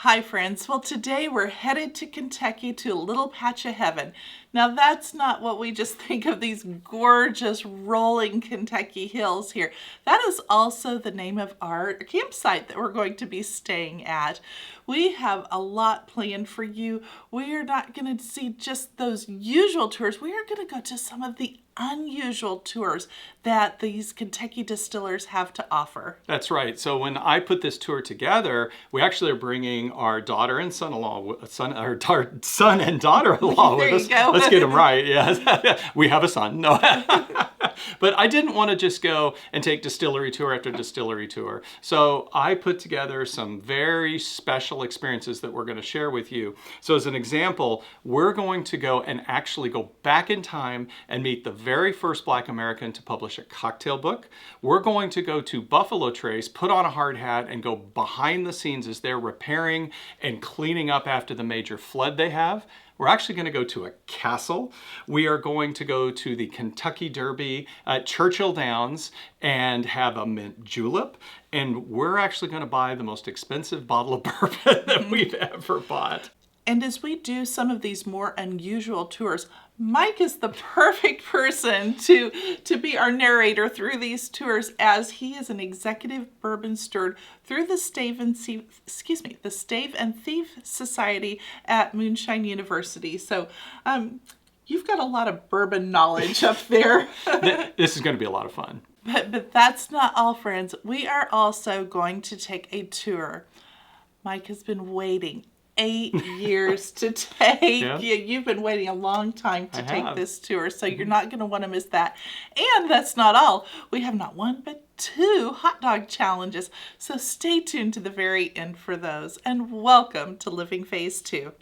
Hi friends, well today we're headed to Kentucky to a little patch of heaven. Now that's not what we just think of, these gorgeous rolling Kentucky hills here. That is also the name of our campsite that we're going to be staying at. We have a lot planned for you. We are not going to see just those usual tours. We are going to go to some of the unusual tours that these Kentucky distillers have to offer. That's right. So when I put this tour together, we actually are bringing our daughter and son-in-law, our son and daughter-in-law with us. There you go. Let's get them right. Yes, we have a son. No, but I didn't want to just go and take distillery tour after distillery tour. So I put together some very special experiences that we're going to share with you. So as an example, we're going to go and actually go back in time and meet the very first Black American to publish a cocktail book. We're going to go to Buffalo Trace, put on a hard hat, and go behind the scenes as they're repairing and cleaning up after the major flood they have. We're actually going to go to a castle. We are going to go to the Kentucky Derby at Churchill Downs and have a mint julep. And we're actually going to buy the most expensive bottle of bourbon that we've ever bought. And as we do some of these more unusual tours, Mike is the perfect person to be our narrator through these tours, as he is an executive bourbon steward through the Stave and Thief Society at Moonshine University. So you've got a lot of bourbon knowledge up there. This is going to be a lot of fun. But that's not all, friends. We are also going to take a tour. Mike has been waiting 8 years to take. Yeah. You've been waiting a long time to take this tour, so you're not going to want to miss that. And that's not all. We have not one, but 2 hot dog challenges. So stay tuned to the very end for those. And welcome to Living Phase 2.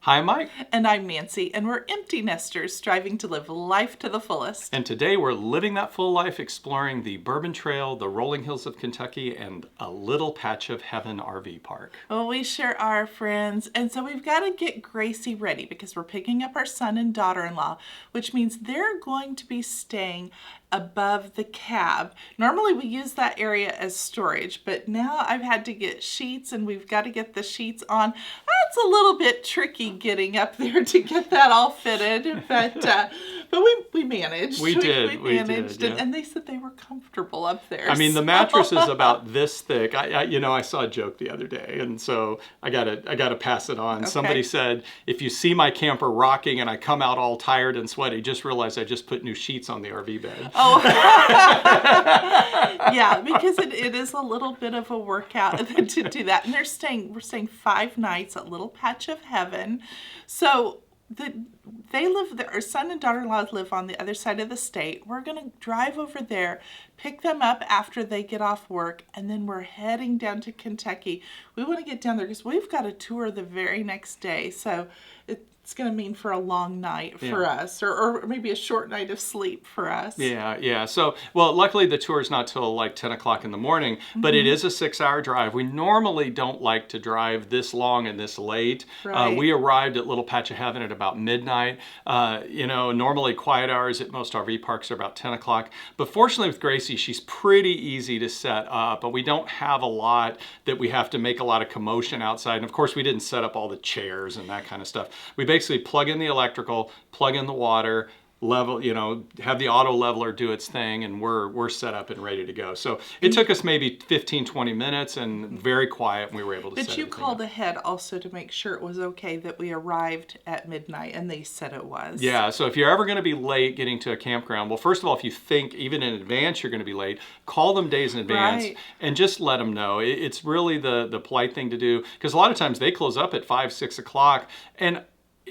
Hi, I'm Mike. And I'm Nancy, and we're empty nesters striving to live life to the fullest. And today we're living that full life, exploring the Bourbon Trail, the rolling hills of Kentucky, and a little patch of heaven RV park. Well, we sure are, friends. And so we've got to get Gracie ready because we're picking up our son and daughter-in-law, which means they're going to be staying above the cab. Normally we use that area as storage, but now I've had to get sheets and we've got to get the sheets on. That's a little bit tricky getting up there to get that all fitted, but we managed. We managed, yeah. And they said they were comfortable up there. I mean, the mattress is about this thick. I saw a joke the other day, and so I gotta pass it on. Okay. Somebody said, if you see my camper rocking and I come out all tired and sweaty, just realize I just put new sheets on the RV bed. Oh, yeah, because it is a little bit of a workout to do that. And we're staying 5 nights at Little Patch of Heaven. So they live there. Our son and daughter-in-law live on the other side of the state. We're going to drive over there, pick them up after they get off work, and then we're heading down to Kentucky. We want to get down there because we've got a tour the very next day. So it's going to mean for a long night for us, or maybe a short night of sleep for us. Yeah. So, well, luckily the tour is not till like 10 o'clock in the morning, but it is a 6-hour drive. We normally don't like to drive this long and this late. Right. We arrived at Little Patch of Heaven at about midnight. Normally quiet hours at most RV parks are about 10 o'clock. But fortunately with Gracie, she's pretty easy to set up. But we don't have a lot that we have to make a lot of commotion outside. And of course, we didn't set up all the chairs and that kind of stuff. We basically plug in the electrical, plug in the water, level, have the auto leveler do its thing, and we're set up and ready to go. So it took us maybe 15-20 minutes and very quiet, and we were able to set But you called ahead also to make sure it was okay that we arrived at midnight, and they said it was. Yeah, so if you're ever going to be late getting to a campground, well, first of all, if you think even in advance you're going to be late, call them days in advance and just let them know. It's really the polite thing to do, because a lot of times they close up at 5-6 o'clock, and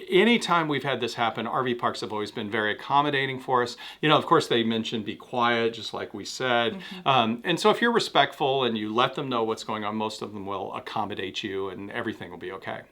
anytime we've had this happen, RV parks have always been very accommodating for us. Of course, they mentioned be quiet, just like we said. And so if you're respectful and you let them know what's going on, most of them will accommodate you and everything will be okay.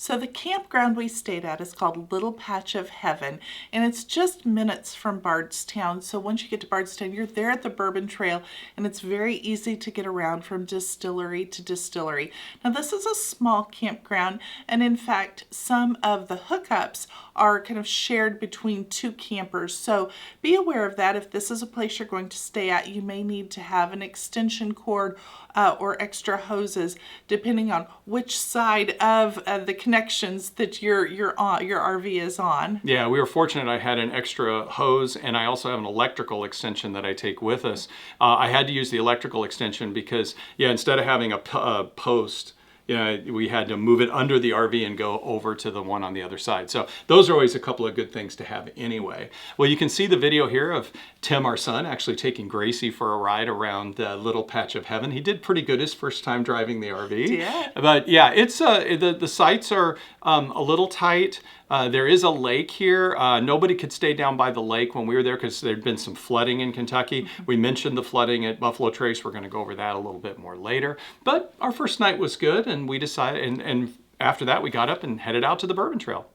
So the campground we stayed at is called Little Patch of Heaven, and it's just minutes from Bardstown. So once you get to Bardstown, you're there at the Bourbon Trail, and it's very easy to get around from distillery to distillery. Now this is a small campground, and in fact, some of the hookups are kind of shared between two campers. So be aware of that. If this is a place you're going to stay at, you may need to have an extension cord or extra hoses, depending on which side of the connections that your RV is on. Yeah, we were fortunate. I had an extra hose, and I also have an electrical extension that I take with us. I had to use the electrical extension because, yeah, instead of having a post, we had to move it under the RV and go over to the one on the other side. So those are always a couple of good things to have anyway. Well, you can see the video here of Tim, our son, actually taking Gracie for a ride around the Little Patch of Heaven. He did pretty good his first time driving the RV. Yeah. But yeah, it's the sites are a little tight. There is a lake here. Nobody could stay down by the lake when we were there because there'd been some flooding in Kentucky. We mentioned the flooding at Buffalo Trace. We're going to go over that a little bit more later. But our first night was good, and we decided, and after that we got up and headed out to the Bourbon Trail.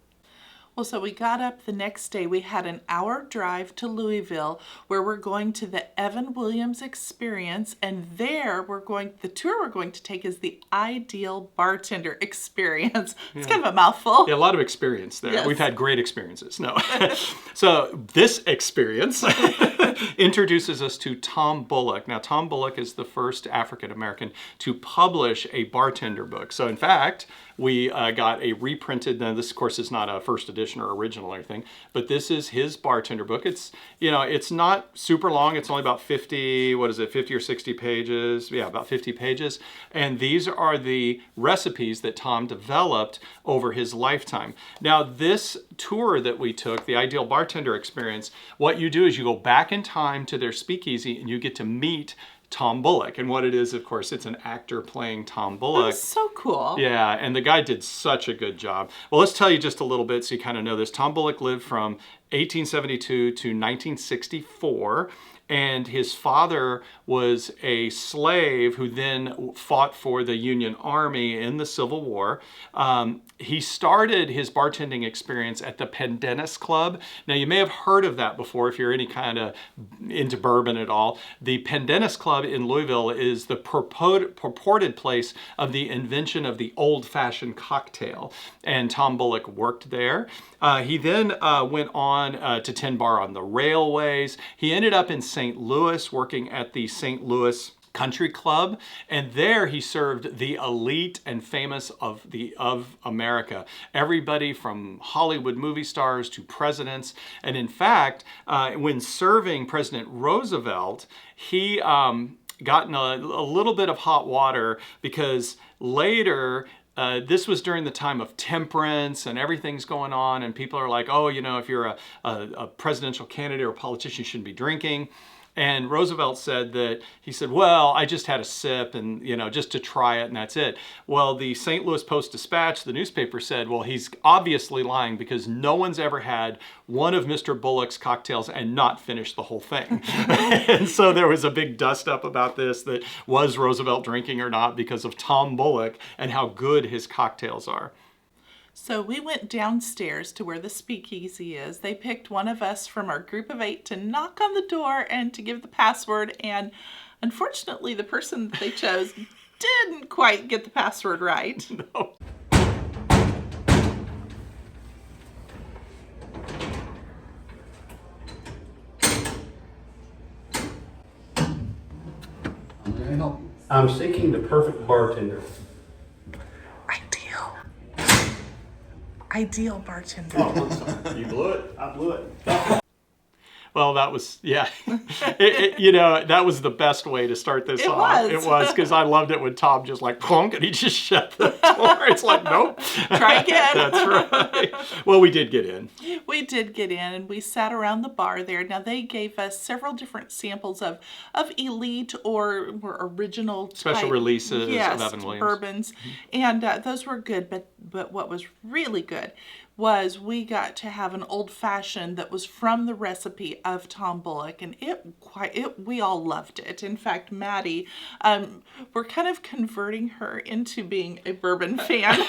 Well, so we got up the next day. We had an hour drive to Louisville where we're going to the Evan Williams Experience, and there the tour we're going to take is the Ideal Bartender Experience. It's kind of a mouthful. Yeah, a lot of experience there. Yes. We've had great experiences. No. So this experience introduces us to Tom Bullock. Now, Tom Bullock is the first African American to publish a bartender book. So in fact, we got a reprinted, now this of course is not a first edition or original or anything, but this is his bartender book. It's, it's not super long. It's only about 50 or 60 pages. Yeah, about 50 pages. And these are the recipes that Tom developed over his lifetime. Now, this tour that we took, the Ideal Bartender Experience, what you do is you go back in time to their speakeasy and you get to meet Tom Bullock. And what it is, of course, it's an actor playing Tom Bullock. That's so cool. Yeah, and the guy did such a good job. Well, let's tell you just a little bit so you kind of know this. Tom Bullock lived from 1872 to 1964. And his father was a slave who then fought for the Union Army in the Civil War. He started his bartending experience at the Pendennis Club. Now, you may have heard of that before if you're any kind of into bourbon at all. The Pendennis Club in Louisville is the purported place of the invention of the old-fashioned cocktail. And Tom Bullock worked there. He then went on to tend bar on the railways. He ended up in St. Louis working at the St. Louis Country Club, and there he served the elite and famous of America. Everybody from Hollywood movie stars to presidents. And in fact, when serving President Roosevelt, he got in a little bit of hot water because later, this was during the time of temperance and everything's going on, and people are like, oh, if you're a presidential candidate or a politician, you shouldn't be drinking. And Roosevelt said he said, well, I just had a sip and, just to try it and that's it. Well, the St. Louis Post-Dispatch, the newspaper, said, well, he's obviously lying because no one's ever had one of Mr. Bullock's cocktails and not finished the whole thing. And so there was a big dust up about this, that was Roosevelt drinking or not because of Tom Bullock and how good his cocktails are. So we went downstairs to where the speakeasy is. They picked one of us from our group of 8 to knock on the door and to give the password. And unfortunately, the person that they chose didn't quite get the password right. No. I'm seeking the perfect bartender. Ideal bartender. Oh, I'm sorry. You blew it. I blew it. Well, that was, yeah. That was the best way to start this off. It was, because I loved it when Tom just like plonk and he just shut the door. It's like, nope. Try again. That's right. Well, we did get in. We did get in, and we sat around the bar there. Now, they gave us several different samples of elite or original special type, releases yes, of Evan Williams bourbons, and those were good. But what was really good was we got to have an old fashioned that was from the recipe of Tom Bullock, and we all loved it. In fact, Maddie, we're kind of converting her into being a bourbon fan.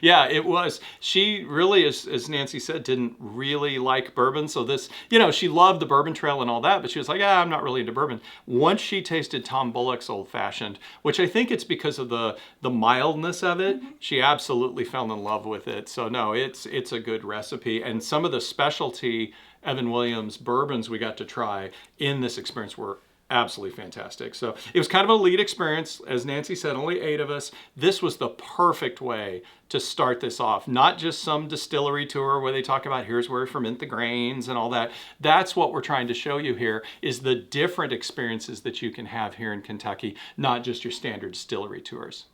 Yeah, it was. She really, as Nancy said, didn't really like bourbon. So this, she loved the Bourbon Trail and all that, but she was like, I'm not really into bourbon. Once she tasted Tom Bullock's Old Fashioned, which I think it's because of the mildness of it, she absolutely fell in love with it. So no, it's a good recipe. And some of the specialty Evan Williams bourbons we got to try in this experience were absolutely fantastic. So it was kind of an elite experience. As Nancy said, only 8 of us. This was the perfect way to start this off. Not just some distillery tour where they talk about here's where we ferment the grains and all that. That's what we're trying to show you here, is the different experiences that you can have here in Kentucky, not just your standard distillery tours.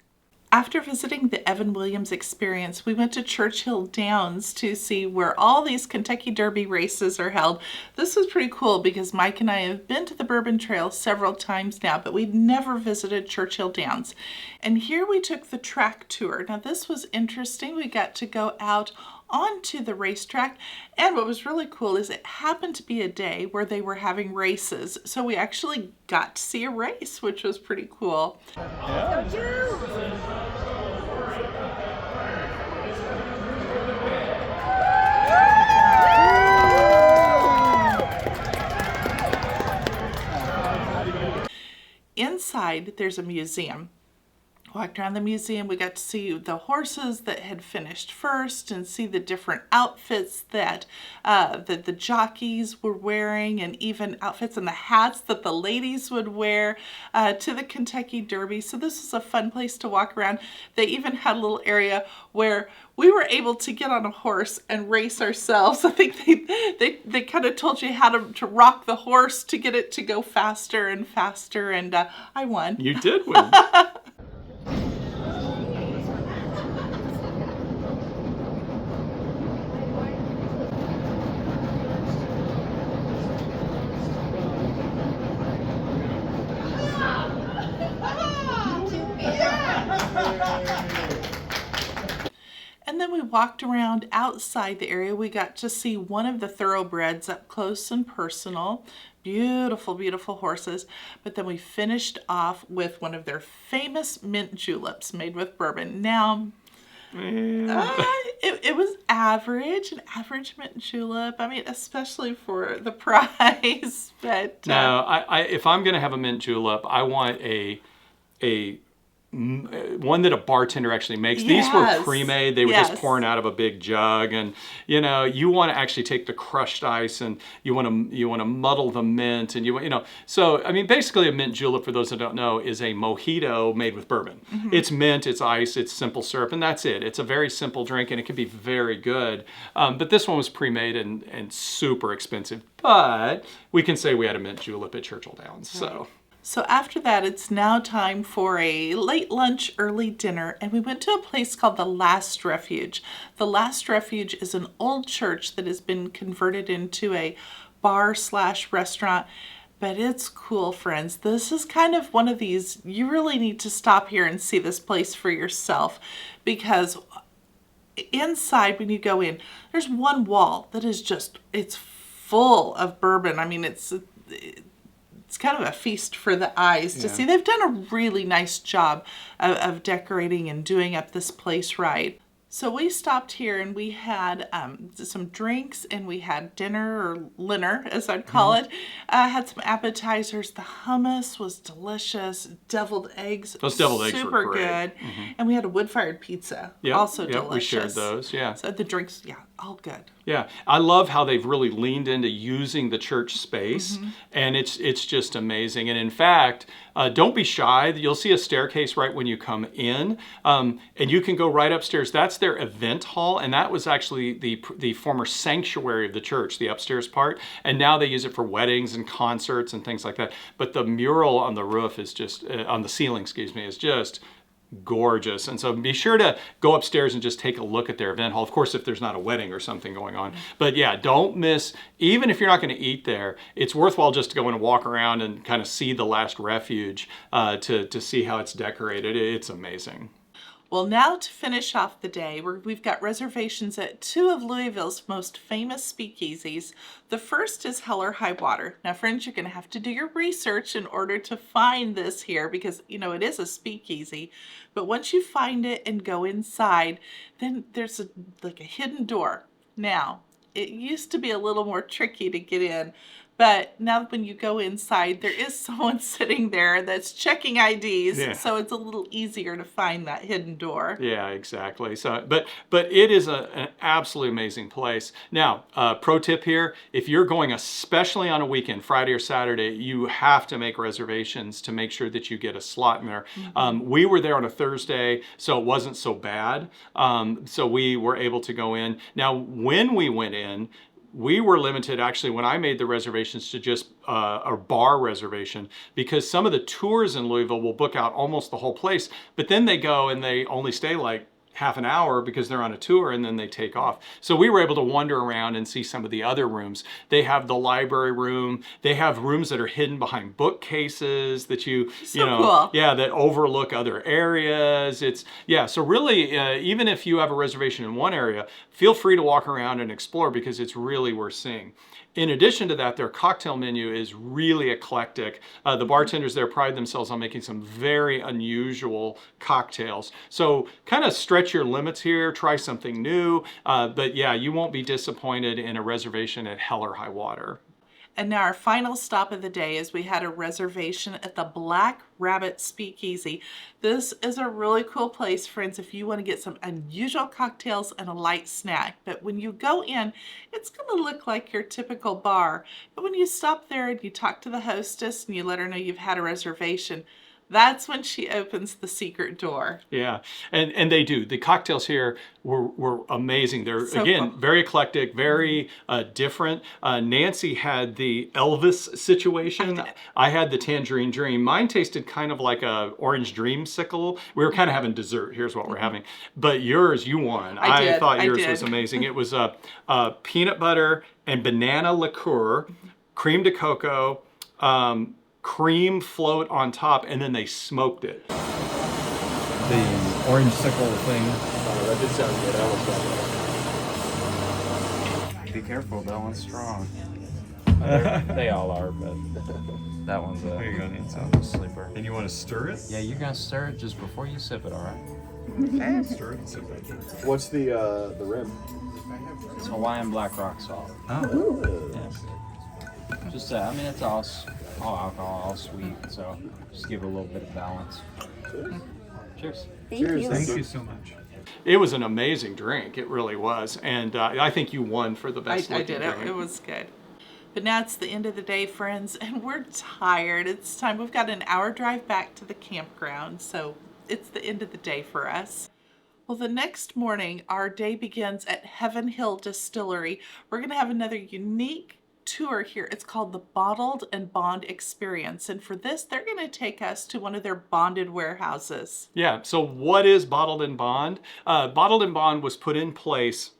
After visiting the Evan Williams experience, we went to Churchill Downs to see where all these Kentucky Derby races are held. This was pretty cool because Mike and I have been to the Bourbon Trail several times now, but we'd never visited Churchill Downs. And here we took the track tour. Now this was interesting. We got to go out onto the racetrack, and what was really cool is it happened to be a day where they were having races, so we actually got to see a race, which was pretty cool. Inside there's a museum. Walked around the museum, we got to see the horses that had finished first and see the different outfits that the jockeys were wearing, and even outfits and the hats that the ladies would wear to the Kentucky Derby. So this was a fun place to walk around. They even had a little area where we were able to get on a horse and race ourselves. I think they kind of told you how to rock the horse to get it to go faster and faster, and I won. You did win. And then we walked around outside the area. We got to see one of the thoroughbreds up close and personal. Beautiful, beautiful horses. But then we finished off with one of their famous mint juleps made with bourbon. Now, it was average, an average mint julep. I mean, especially for the price. But no, if I'm going to have a mint julep, I want a one that a bartender actually makes. Yes. These were pre-made. They were Yes. just pouring out of a big jug, and you want to actually take the crushed ice and you want to muddle the mint, and so I mean basically a mint julep, for those that don't know, is a mojito made with bourbon. Mm-hmm. It's mint, it's ice, it's simple syrup, and that's it. It's a very simple drink, and it can be very good. But this one was pre-made and super expensive. But we can say we had a mint julep at Churchill Downs. Right. So after that, it's now time for a late lunch, early dinner, and we went to a place called the Last Refuge. The Last Refuge is an old church that has been converted into a bar/restaurant, but it's cool, friends. This is kind of one of these, you really need to stop here and see this place for yourself, because inside, when you go in, there's one wall that is just, it's full of bourbon. I mean, it's kind of a feast for the eyes to see. They've done a really nice job of decorating and doing up this place right. So we stopped here and we had some drinks, and we had dinner, or dinner as I'd call it. Had some appetizers. The hummus was delicious. Deviled eggs. Those deviled eggs were super great. Good. Mm-hmm. And we had a wood-fired pizza. Yep, also yep, delicious. we shared those, yeah. So the drinks, all good. Yeah, I love how they've really leaned into using the church space, and it's just amazing. And in fact, don't be shy. You'll see a staircase right when you come in, and you can go right upstairs. That's their event hall, and that was actually the former sanctuary of the church, the upstairs part. And now they use it for weddings and concerts and things like that. But the mural on the roof is just on the ceiling, is just gorgeous. And so be sure to go upstairs and just take a look at their event hall. Of course, if there's not a wedding or something going on. But yeah, don't miss, even if you're not going to eat there, it's worthwhile just to go and walk around and kind of see the Last Refuge to see how it's decorated. It's amazing. Well, now to finish off the day, we've got reservations at two of Louisville's most famous speakeasies. The first is Hell or Highwater. Now, friends, you're going to have to do your research in order to find this here because, it is a speakeasy. But once you find it and go inside, then there's a hidden door. Now, it used to be a little more tricky to get in, but now when you go inside, there is someone sitting there that's checking IDs, Yeah. so it's a little easier to find that hidden door. Yeah, exactly. So, but it is an absolutely amazing place. Now, pro tip here: if you're going, especially on a weekend, Friday or Saturday, you have to make reservations to make sure that you get a slot in there. We were there on a Thursday, so it wasn't so bad. So we were able to go in. Now, when we went in, we were limited, actually, when I made the reservations, to just a bar reservation, because some of the tours in Louisville will book out almost the whole place, but then they go and they only stay like half an hour because they're on a tour, and then they take off. So we were able to wander around and see some of the other rooms. They have the library room. They have rooms that are hidden behind bookcases that Cool. that overlook other areas. So really, even if you have a reservation in one area, feel free to walk around and explore because it's really worth seeing. In addition to that, their cocktail menu is really eclectic. The bartenders there pride themselves on making some very unusual cocktails. So kind of stretch your limits here, try something new. But yeah, you won't be disappointed in a reservation at Hell or Highwater. And now our final stop of the day is we had a reservation at the Black Rabbit Speakeasy. This is a really cool place, friends, if you want to get some unusual cocktails and a light snack. But when you go in, it's going to look like your typical bar. But when you stop there and you talk to the hostess and you let her know you've had a reservation, that's when she opens the secret door. Yeah, and they do. The cocktails here were amazing. They're, So again, cool. very eclectic, very different. Nancy had the Elvis situation. I had the Tangerine Dream. Mine tasted kind of like a orange dreamsicle. We were kind of having dessert. Here's what we're having. But yours, you won. I thought yours was amazing. It was peanut butter and banana liqueur, cream de cocoa, cream float on top, and then they smoked it. The orange sickle thing. That did sound good. I almost got Be careful, that one's strong. They all are, but that one's a, There you go, Nancy. that one's a sleeper. And you want to stir it? Yeah, you're gonna stir it just before you sip it, all right? Stir it and sip it. What's the rim? It's Hawaiian black rock salt. Oh. Yeah. Just, it's all alcohol, all sweet, so just give it a little bit of balance. Cheers. Thank you. Thank you so much. It was an amazing drink. It really was. And I think you won for the best I looking did. drink. It was good. But now it's the end of the day, friends, and we're tired. It's time. We've got an hour drive back to the campground, so it's the end of the day for us. Well, the next morning, our day begins at Heaven Hill Distillery. We're going to have another unique tour here. It's called the Bottled and Bond Experience. And for this, they're going to take us to one of their bonded warehouses. Yeah, so what is Bottled and Bond? Bottled and Bond was put in place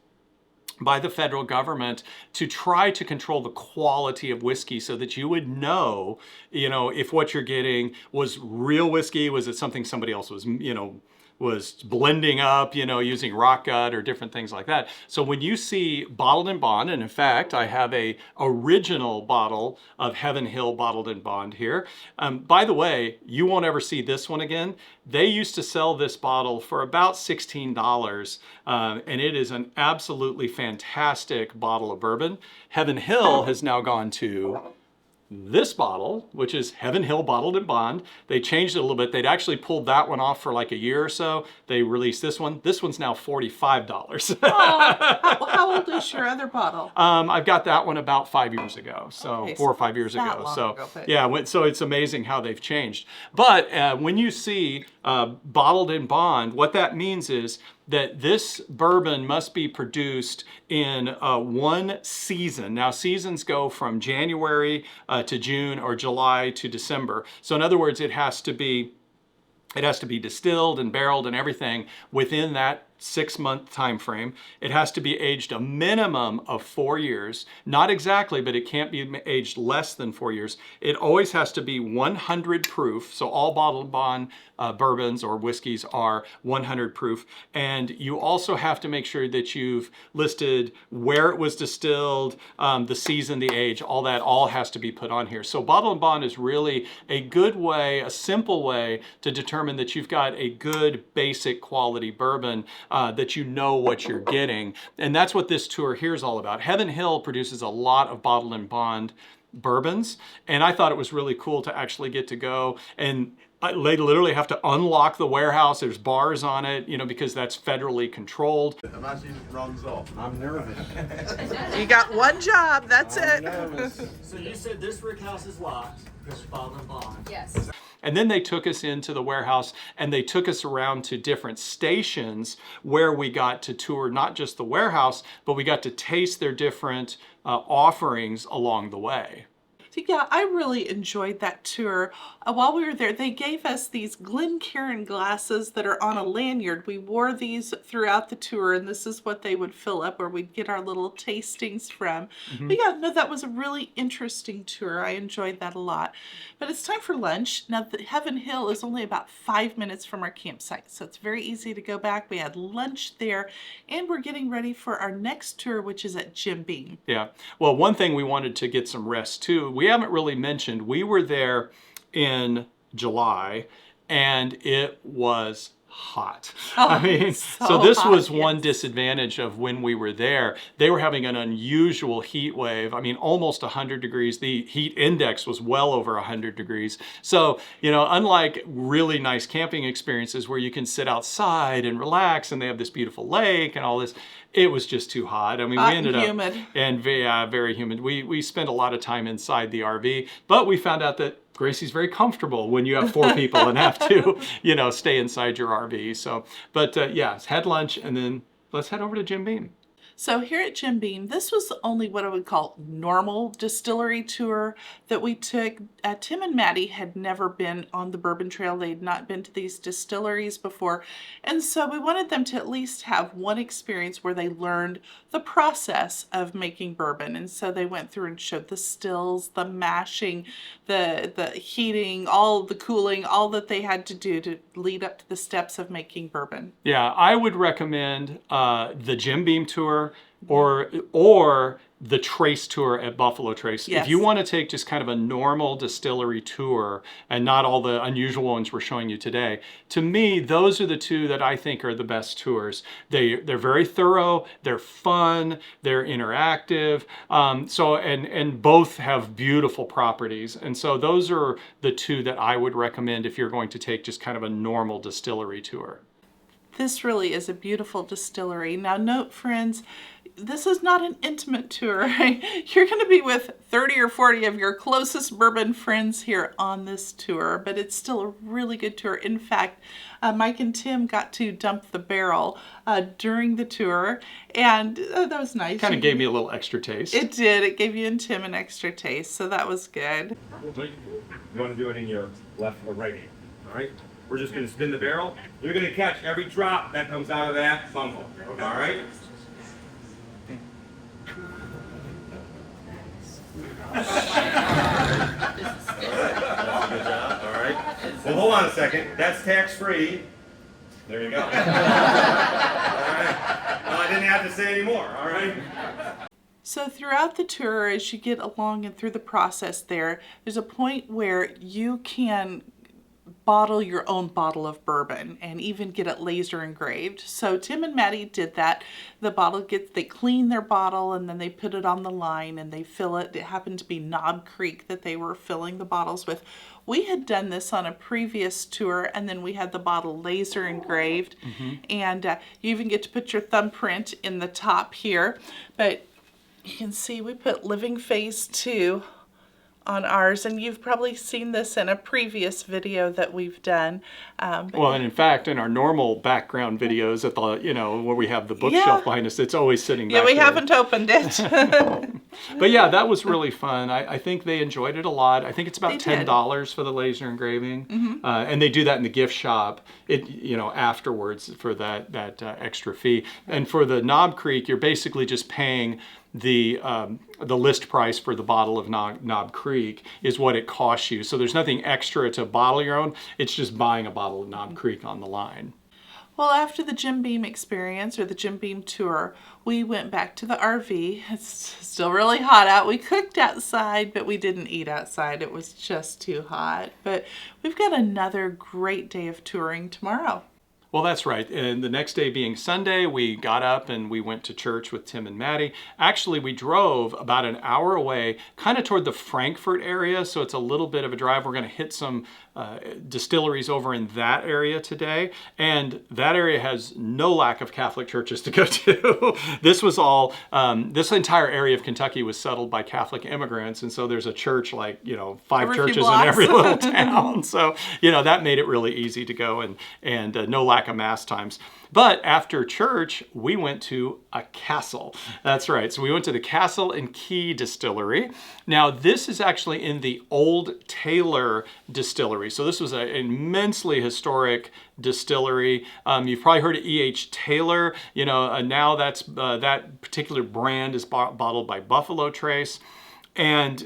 by the federal government to try to control the quality of whiskey so that you would know, if what you're getting was real whiskey, was it something somebody else was blending up, using rock gut or different things like that. So when you see Bottled and Bond, and in fact, I have a original bottle of Heaven Hill Bottled and Bond here. By the way, you won't ever see this one again. They used to sell this bottle for about $16, and it is an absolutely fantastic bottle of bourbon. Heaven Hill has now gone to this bottle, which is Heaven Hill Bottled and Bond. They changed it a little bit. They'd actually pulled that one off for like a year or so. They released this one. This one's now $45. Oh, how old is your other bottle? I've got that one about 5 years ago, so Okay, 4 or 5 years that ago. long So ago, but- yeah, so it's amazing how they've changed. But when you see Bottled and Bond, what that means is that this bourbon must be produced in one season. Now, seasons go from January to June or July to December. So in other words, it has to be distilled and barreled and everything within that 6-month time frame. It has to be aged a minimum of 4 years. Not exactly, but it can't be aged less than 4 years. It always has to be 100 proof. So all bottled bond bourbons or whiskeys are 100 proof. And you also have to make sure that you've listed where it was distilled, the season, the age, all that all has to be put on here. So bottled bond is really a good way, a simple way to determine that you've got a good basic quality bourbon, that you know what you're getting. And that's what this tour here is all about. Heaven Hill produces a lot of bottled and bond bourbons, and I thought it was really cool to actually get to go and they literally have to unlock the warehouse. There's bars on it, you know, because that's federally controlled. Imagine it runs off. I'm nervous. You got one job, that's it. So you said this rick house is locked because it's bottled and bond. Yes. And then they took us into the warehouse and they took us around to different stations where we got to tour not just the warehouse, but we got to taste their different offerings along the way. Yeah, I really enjoyed that tour. While we were there, they gave us these Glencairn glasses that are on a lanyard. We wore these throughout the tour, and this is what they would fill up, where we'd get our little tastings from. But yeah, no, that was a really interesting tour. I enjoyed that a lot. But it's time for lunch. Now, the Heaven Hill is only about 5 minutes from our campsite, so it's very easy to go back. We had lunch there, and we're getting ready for our next tour, which is at Jim Beam. Yeah. Well, one thing we wanted to get some rest too. We haven't really mentioned, we were there in July and it was hot. I mean, so this hot, was one yes. disadvantage of when we were there. They were having an unusual heat wave. I mean, almost 100 degrees. The heat index was well over 100 degrees. So, you know, unlike really nice camping experiences where you can sit outside and relax and they have this beautiful lake and all this, it was just too hot. I mean, we ended up humid. and very humid. We spent a lot of time inside the RV, but we found out that Gracie's very comfortable when you have 4 people and have to, you know, stay inside your RV. So, but yeah, had lunch and then let's head over to Jim Beam. So here at Jim Beam, this was only what I would call normal distillery tour that we took. Tim and Maddie had never been on the Bourbon Trail. They had not been to these distilleries before. And so we wanted them to at least have one experience where they learned the process of making bourbon. And so they went through and showed the stills, the mashing, the heating, all the cooling, all that they had to do to lead up to the steps of making bourbon. Yeah, I would recommend the Jim Beam tour or the Trace tour at Buffalo Trace. Yes. If you want to take just kind of a normal distillery tour and not all the unusual ones we're showing you today, to me, those are the two that I think are the best tours. They're very thorough, they're fun, they're interactive, and both have beautiful properties. And so those are the two that I would recommend if you're going to take just kind of a normal distillery tour. This really is a beautiful distillery. Now note, friends, this is not an intimate tour. You're going to be with 30 or 40 of your closest bourbon friends here on this tour, but it's still a really good tour. In fact, Mike and Tim got to dump the barrel during the tour, and that was nice. Kind of gave me a little extra taste. It did. It gave you and Tim an extra taste, so that was good. You want to do it in your left or right hand. All right? We're just going to spin the barrel. You're going to catch every drop that comes out of that funnel. All right? Good job. All right. Well, hold on a second. That's tax-free. There you go. All right. Well, I didn't have to say any more. All right. So throughout the tour, as you get along and through the process there's a point where you can bottle your own bottle of bourbon and even get it laser engraved. So Tim and Maddie did that. They clean their bottle and then they put it on the line and they fill it. It happened to be Knob Creek that they were filling the bottles with. We had done this on a previous tour and then we had the bottle laser engraved. And you even get to put your thumbprint in the top here. But you can see we put Living Phase 2 on ours, and you've probably seen this in a previous video that we've done. Well, and in fact, in our normal background videos at the, where we have the bookshelf behind us, it's always sitting back we there. haven't opened it. But yeah, that was really fun. I think they enjoyed it a lot. I think it's about They did. $10 for the laser engraving, and they do that in the gift shop. Afterwards for that extra fee. And for the Knob Creek, you're basically just paying the list price for the bottle of Knob Creek is what it costs you. So there's nothing extra to bottle your own. It's just buying a bottle of Knob Creek on the line. Well, after the Jim Beam experience or the Jim Beam tour, we went back to the RV. It's still really hot out. We cooked outside, but we didn't eat outside. It was just too hot. But we've got another great day of touring tomorrow. Well, that's right. And the next day being Sunday, we got up and we went to church with Tim and Maddie. Actually, we drove about an hour away, kind of toward the Frankfurt area. So it's a little bit of a drive. We're going to hit some distilleries over in that area today. And that area has no lack of Catholic churches to go to. This was all, this entire area of Kentucky was settled by Catholic immigrants. And so there's a church like, 5 Every few churches in blocks. every little town. So, that made it really easy to go and no lack of mass times. But after church, we went to a castle. That's right. So we went to the Castle Key Distillery. Now, this is actually in the Old Taylor Distillery. So this was an immensely historic distillery. You've probably heard of E.H. Taylor. Now that particular brand is bottled by Buffalo Trace. And,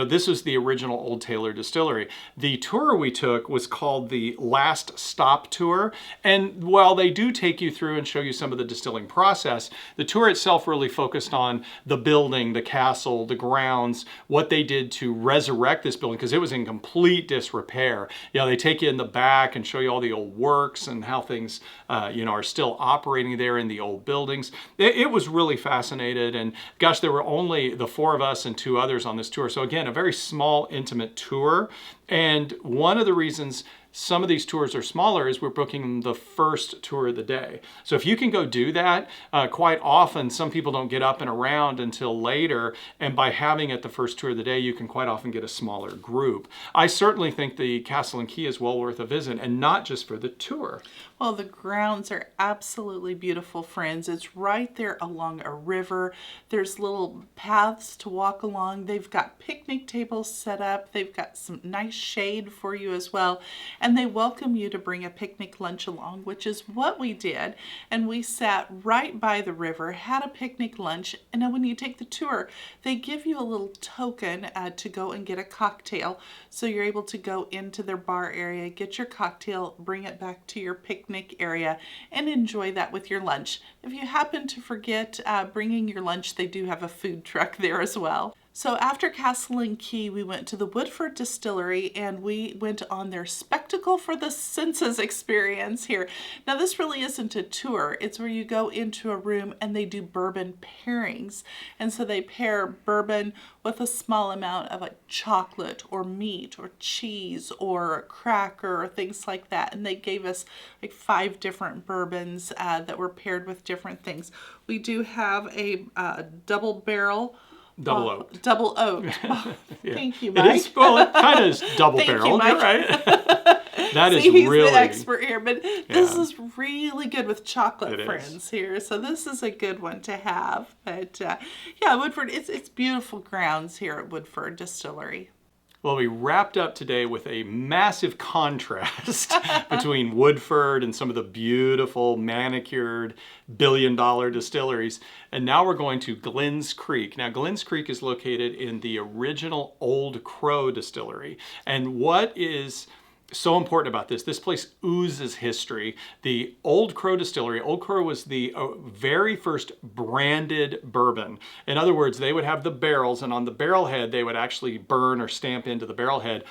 this was the original Old Taylor Distillery. The tour we took was called the Last Stop Tour. And while they do take you through and show you some of the distilling process, the tour itself really focused on the building, the castle, the grounds, what they did to resurrect this building, because it was in complete disrepair. They take you in the back and show you all the old works and how things, are still operating there in the old buildings. It was really fascinating. And gosh, there were only the 4 of us and 2 others on this tour. So again, a very small, intimate tour. And one of the reasons some of these tours are smaller is we're booking the first tour of the day. So if you can go do that, quite often some people don't get up and around until later. And by having it the first tour of the day, you can quite often get a smaller group. I certainly think the Castle Key is well worth a visit, and not just for the tour. Well, the grounds are absolutely beautiful, friends. It's right there along a river. There's little paths to walk along. They've got picnic tables set up. They've got some nice shade for you as well. And they welcome you to bring a picnic lunch along, which is what we did. And we sat right by the river, had a picnic lunch. And then when you take the tour, they give you a little token to go and get a cocktail. So you're able to go into their bar area, get your cocktail, bring it back to your picnic area, and enjoy that with your lunch. If you happen to forget bringing your lunch, they do have a food truck there as well. So after Castle Key, we went to the Woodford Distillery and we went on their Spectacle for the Senses experience here. Now this really isn't a tour. It's where you go into a room and they do bourbon pairings. And so they pair bourbon with a small amount of chocolate or meat or cheese or cracker or things like that. And they gave us 5 different bourbons that were paired with different things. We do have a double barrel. Double oaked. Double oaked. Yeah. Thank you, It Mike. is, well, it kind of is double Thank you, barreled. Mike. You're right. That is See, he's really the expert here, but this Yeah. is really good with chocolate, It friends, is. here. So this is a good one to have. But yeah, Woodford, it's beautiful grounds here at Woodford Distillery. Well, we wrapped up today with a massive contrast between Woodford and some of the beautiful manicured billion-dollar distilleries. And now we're going to Glens Creek. Now, Glens Creek is located in the original Old Crow Distillery. And what is so important about this place oozes history. The Old Crow Distillery, Old Crow was the very first branded bourbon. In other words, they would have the barrels, and on the barrel head, they would actually burn or stamp into the barrel head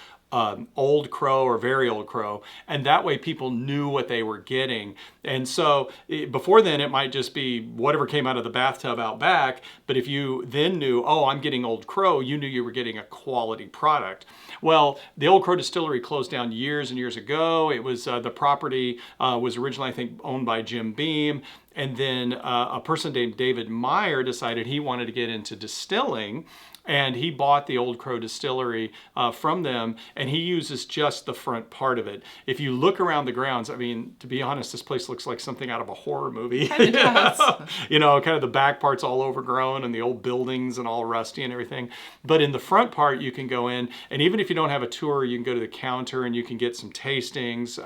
Old Crow or Very Old Crow, and that way people knew what they were getting. And so before then it might just be whatever came out of the bathtub out back, but if you then knew, oh, I'm getting Old Crow, you knew you were getting a quality product. Well, the Old Crow Distillery closed down years and years ago. It was the property was originally, I think, owned by Jim Beam, And then a person named David Meyer decided he wanted to get into distilling, and he bought the Old Crow Distillery from them, and he uses just the front part of it. If you look around the grounds, I mean, to be honest, this place looks like something out of a horror movie. Kind of does. You know, kind of the back part's all overgrown and the old buildings and all rusty and everything. But in the front part, you can go in, and even if you don't have a tour, you can go to the counter and you can get some tastings,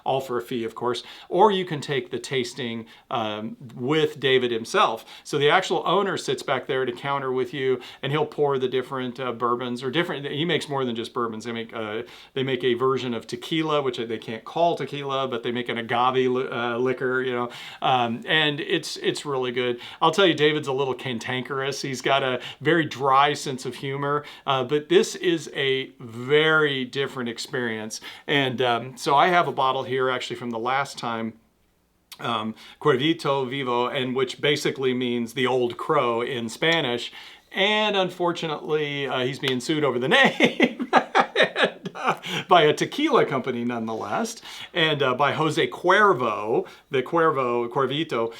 all for a fee, of course, or you can take the tasting with David himself. So the actual owner sits back there at a counter with you, and he'll pour the different bourbons, or different. He makes more than just bourbons. They make a version of tequila, which they can't call tequila, but they make an agave liquor, you know, and it's really good. I'll tell you, David's a little cantankerous. He's got a very dry sense of humor, but this is a very different experience. And so I have a bottle here, actually, from the last time. Cuervito Vivo, and which basically means the old crow in Spanish. And unfortunately, he's being sued over the name. By a tequila company, nonetheless, and by Jose Cuervo. The Cuervito,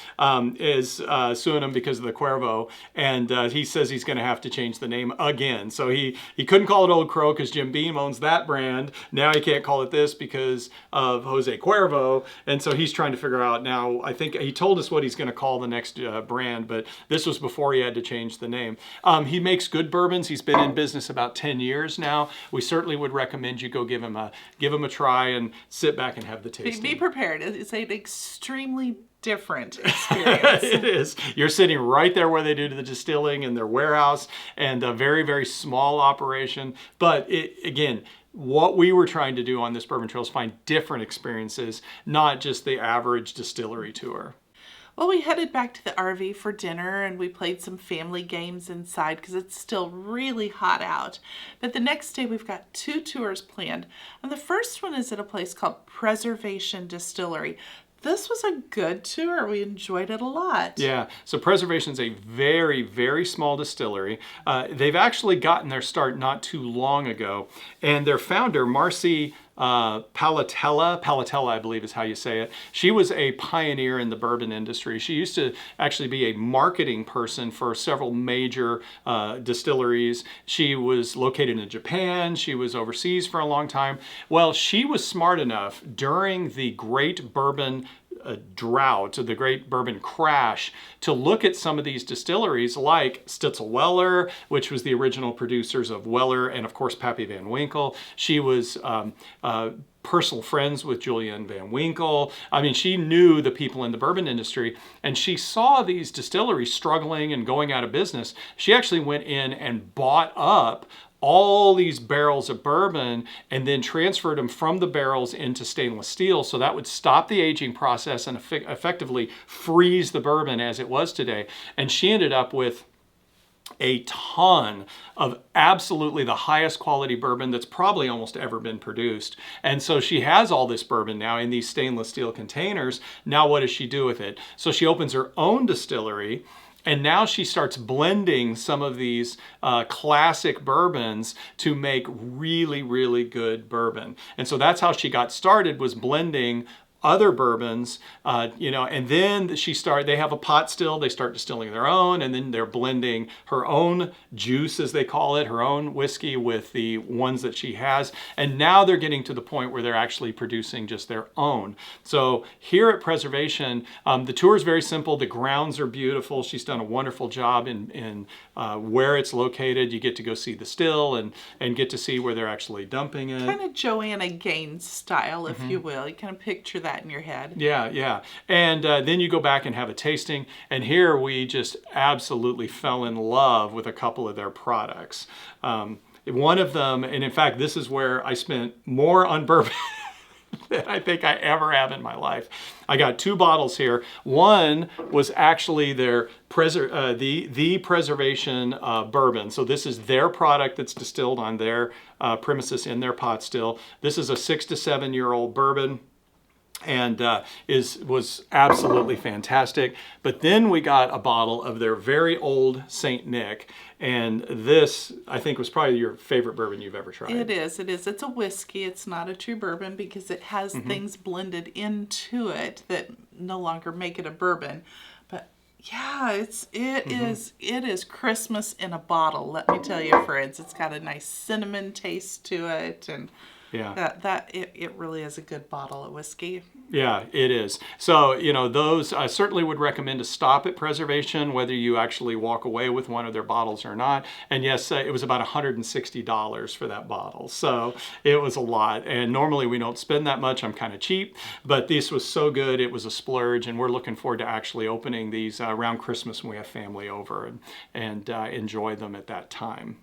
is suing him because of the Cuervo, and he says he's going to have to change the name again. So he couldn't call it Old Crow because Jim Beam owns that brand. Now he can't call it this because of Jose Cuervo, and so he's trying to figure out now. I think he told us what he's going to call the next brand, but this was before he had to change the name. He makes good bourbons. He's been in business about 10 years now. We certainly would recommend you go give him a try and sit back and have the tasting. Be prepared. It's an extremely different experience. It is. You're sitting right there where they do the distilling in their warehouse, and a very, very small operation. But again, what we were trying to do on this Bourbon Trail is find different experiences, not just the average distillery tour. Well, we headed back to the RV for dinner, and we played some family games inside because it's still really hot out. But the next day we've got 2 tours planned, and the first one is at a place called Preservation Distillery. This was a good tour. We enjoyed it a lot. Yeah, so Preservation's a very, very small distillery. They've actually gotten their start not too long ago, and their founder, Marcy Palatella, I believe is how you say it. She was a pioneer in the bourbon industry. She used to actually be a marketing person for several major distilleries. She was located in Japan. She was overseas for a long time. Well, she was smart enough during the Great Bourbon drought, the Great Bourbon crash, to look at some of these distilleries like Stitzel-Weller, which was the original producers of Weller and of course Pappy Van Winkle. She was personal friends with Julian Van Winkle. I mean, she knew the people in the bourbon industry, and she saw these distilleries struggling and going out of business. She actually went in and bought up all these barrels of bourbon and then transferred them from the barrels into stainless steel, so that would stop the aging process and effectively freeze the bourbon as it was today. And she ended up with a ton of absolutely the highest quality bourbon that's probably almost ever been produced. And so she has all this bourbon now in these stainless steel containers. Now what does she do with it? So she opens her own distillery, and now she starts blending some of these classic bourbons to make really, really good bourbon. And so that's how she got started, was blending other bourbons, and then they have a pot still, they start distilling their own, and then they're blending her own juice, as they call it, her own whiskey with the ones that she has. And now they're getting to the point where they're actually producing just their own. So here at Preservation, the tour is very simple. The grounds are beautiful. She's done a wonderful job in where it's located. You get to go see the still and get to see where they're actually dumping it. Kind of Joanna Gaines style, if you will. You kind of picture that in your head. Yeah. And then you go back and have a tasting. And here we just absolutely fell in love with a couple of their products. One of them, and in fact, this is where I spent more on bourbon than I think I ever have in my life. I got 2 bottles here. One was actually their the Preservation bourbon. So this is their product that's distilled on their premises in their pot still. This is a 6 to 7 year old bourbon. and was absolutely fantastic. But then we got a bottle of their very old St. Nick, and this, I think, was probably your favorite bourbon you've ever tried. It is. It's a whiskey. It's not a true bourbon because it has things blended into it that no longer make it a bourbon. But yeah, it is Christmas in a bottle. Let me tell you, friends. It's got a nice cinnamon taste to it, and it really is a good bottle of whiskey. Yeah, it is. So, those I certainly would recommend to stop at Preservation, whether you actually walk away with one of their bottles or not. And yes, it was about $160 for that bottle. So it was a lot. And normally we don't spend that much. I'm kind of cheap, but this was so good. It was a splurge, and we're looking forward to actually opening these around Christmas when we have family over and enjoy them at that time.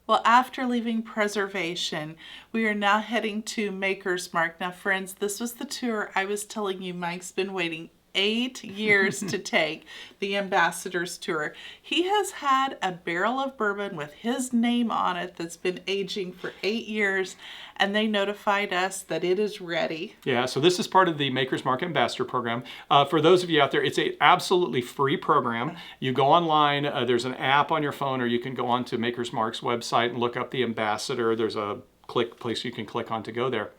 Well, after leaving Preservation, we are now heading to Maker's Mark. Now, friends, this was the tour I was telling you Mike's been waiting 8 years to take, the Ambassador's Tour. He has had a barrel of bourbon with his name on it that's been aging for 8 years, and they notified us that it is ready. Yeah, so this is part of the Maker's Mark Ambassador Program. For those of you out there, it's an absolutely free program. You go online, there's an app on your phone, or you can go on to Maker's Mark's website and look up the Ambassador. There's a place you can click on to go there.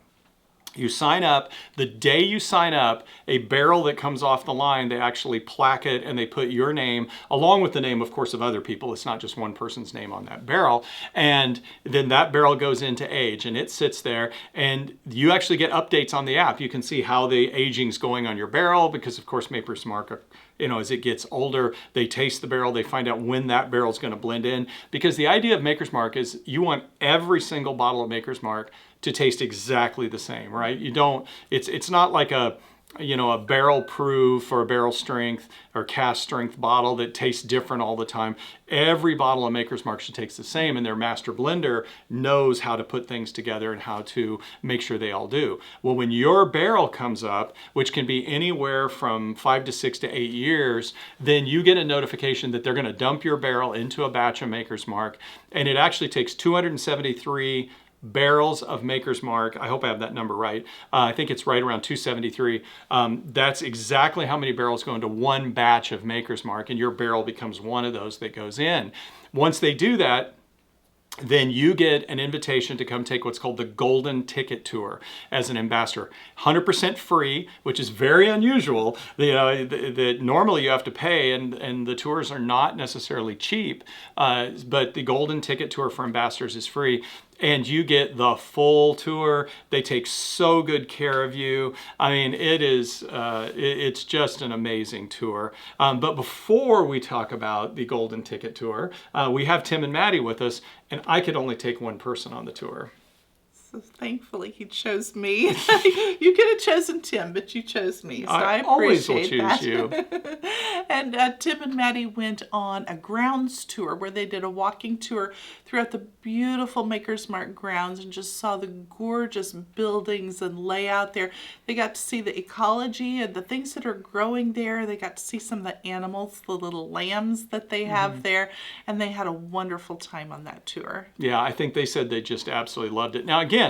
You sign up. The day you sign up, a barrel that comes off the line, they actually plaque it and they put your name along with the name, of course, of other people. It's not just one person's name on that barrel. And then that barrel goes into age and it sits there, and you actually get updates on the app. You can see how the aging's going on your barrel because, of course, Maker's Mark, as it gets older, they taste the barrel, they find out when that barrel's going to blend in. Because the idea of Maker's Mark is you want every single bottle of Maker's Mark to taste exactly the same, right? You don't, it's not like a barrel proof or a barrel strength or cast strength bottle that tastes different all the time. Every bottle of Maker's Mark should taste the same, and their master blender knows how to put things together and how to make sure they all do. Well, when your barrel comes up, which can be anywhere from 5 to 6 to 8 years, then you get a notification that they're going to dump your barrel into a batch of Maker's Mark, and it actually takes 273 barrels of Maker's Mark. I hope I have that number right. I think it's right around 273. That's exactly how many barrels go into one batch of Maker's Mark, and your barrel becomes one of those that goes in. Once they do that, then you get an invitation to come take what's called the Golden Ticket Tour as an ambassador. 100% free, which is very unusual. That normally you have to pay, and the tours are not necessarily cheap, but the Golden Ticket Tour for ambassadors is free. And you get the full tour. They take so good care of you. I mean, it's just an amazing tour. But before we talk about the Golden Ticket Tour, we have Tim and Maddie with us, and I could only take one person on the tour. So thankfully he chose me. You could have chosen Tim, but you chose me. So I always will appreciate choose that. you. And Tim and Maddie went on a grounds tour where they did a walking tour throughout the beautiful Maker's Mark grounds and just saw the gorgeous buildings and layout there. They got to see the ecology and the things that are growing there. They got to see some of the animals, the little lambs that they have there, and they had a wonderful time on that tour. Yeah, I think they said they just absolutely loved it. Now, again,